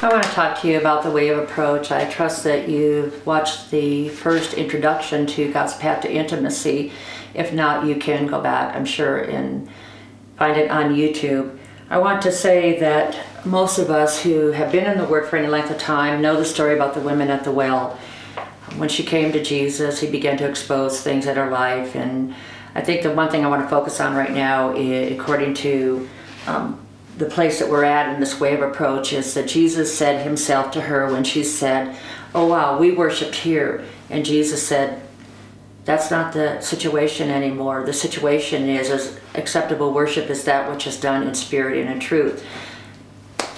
I want to talk to you about the way of approach. I trust that you've watched the first introduction to God's Path to Intimacy. If not, you can go back, I'm sure, and find it on YouTube. I want to say that most of us who have been in the Word for any length of time know the story about the woman at the well. When she came to Jesus, he began to expose things in her life, and I think the one thing I want to focus on right now, according to the place that we're at in this way of approach, is that Jesus said himself to her when she said, "Oh wow, we worshiped here." And Jesus said, "That's not the situation anymore. The situation is acceptable worship is that which is done in spirit and in truth."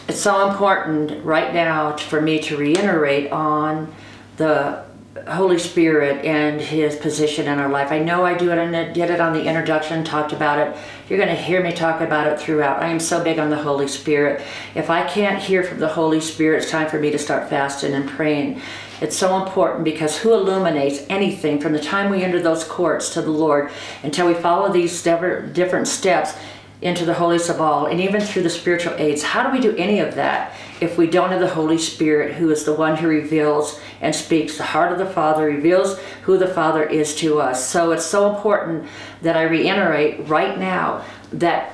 It's so important right now for me to reiterate on the Holy Spirit and his position in our life. I know I do it, and I did it on the introduction, talked about it. You're going to hear me talk about it throughout. I am so big on the Holy Spirit. If I can't hear from the Holy Spirit, it's time for me to start fasting and praying. It's so important, because who illuminates anything from the time we enter those courts to the Lord until we follow these different steps into the holiest of all, and even through the spiritual aids? How do we do any of that if we don't have the Holy Spirit, who is the one who reveals and speaks the heart of the Father, reveals who the Father is to us? So it's so important that I reiterate right now that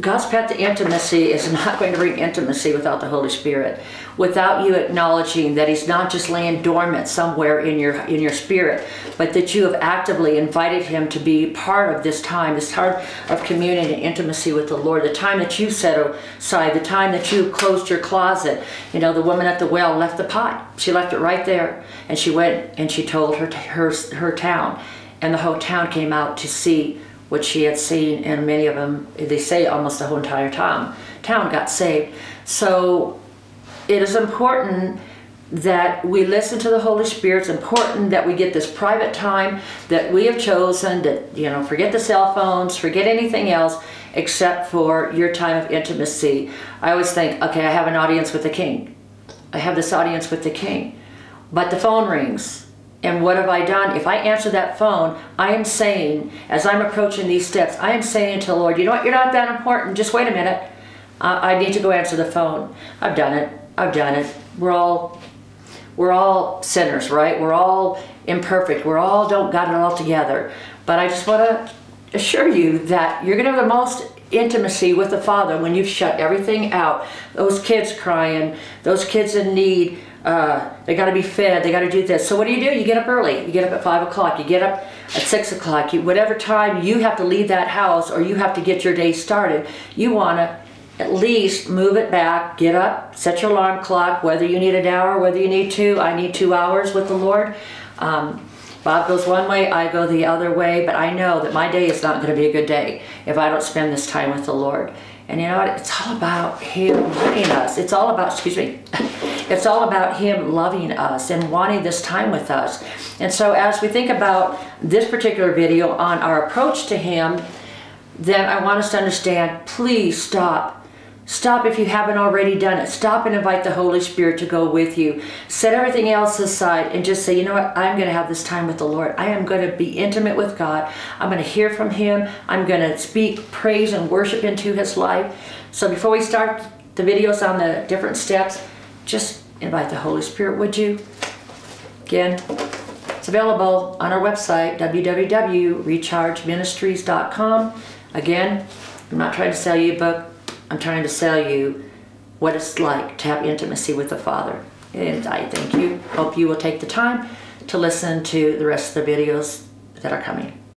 God's path to intimacy is not going to bring intimacy without the Holy Spirit, without you acknowledging that he's not just laying dormant somewhere in your spirit, but that you have actively invited him to be part of this time of communion and intimacy with the Lord, the time that you set aside, the time that you closed your closet. You know, the woman at the well left the pot. She left it right there, and she went and she told her town, and the whole town came out to see what she had seen, and many of them, they say almost the whole entire town got saved. So it is important that we listen to the Holy Spirit. It's important that we get this private time that we have chosen, that, you know, forget the cell phones, forget anything else except for your time of intimacy. I always think, okay, I have an audience with the King. I have this audience with the King, but the phone rings. And what have I done? If I answer that phone, I am saying, as I'm approaching these steps, I am saying to the Lord, you know what, you're not that important. Just wait a minute. I need to go answer the phone. I've done it. I've done it. We're all sinners, right? We're all imperfect. We're all don't got it all together. But I just want to assure you that you're going to have the most intimacy with the Father when you've shut everything out. Those kids crying, those kids in need, they got to be fed, they got to do this. So what do? You get up early. You get up at 5 o'clock, you get up at 6 o'clock, whatever time you have to leave that house or you have to get your day started, you want to at least move it back, get up, set your alarm clock, whether you need an hour, whether you need 2, I need 2 hours with the Lord. Bob goes one way, I go the other way, but I know that my day is not going to be a good day if I don't spend this time with the Lord. And you know what? It's all about him loving us. It's all about, it's all about him loving us and wanting this time with us. And so as we think about this particular video on our approach to him, then I want us to understand, please stop. Stop if you haven't already done it. Stop and invite the Holy Spirit to go with you. Set everything else aside and just say, you know what, I'm going to have this time with the Lord. I am going to be intimate with God. I'm going to hear from him. I'm going to speak praise and worship into his life. So before we start the videos on the different steps, just invite the Holy Spirit, would you? Again, it's available on our website, www.rechargeministries.com. Again, I'm not trying to sell you a book. I'm trying to sell you what it's like to have intimacy with the Father. And I thank you. Hope you will take the time to listen to the rest of the videos that are coming.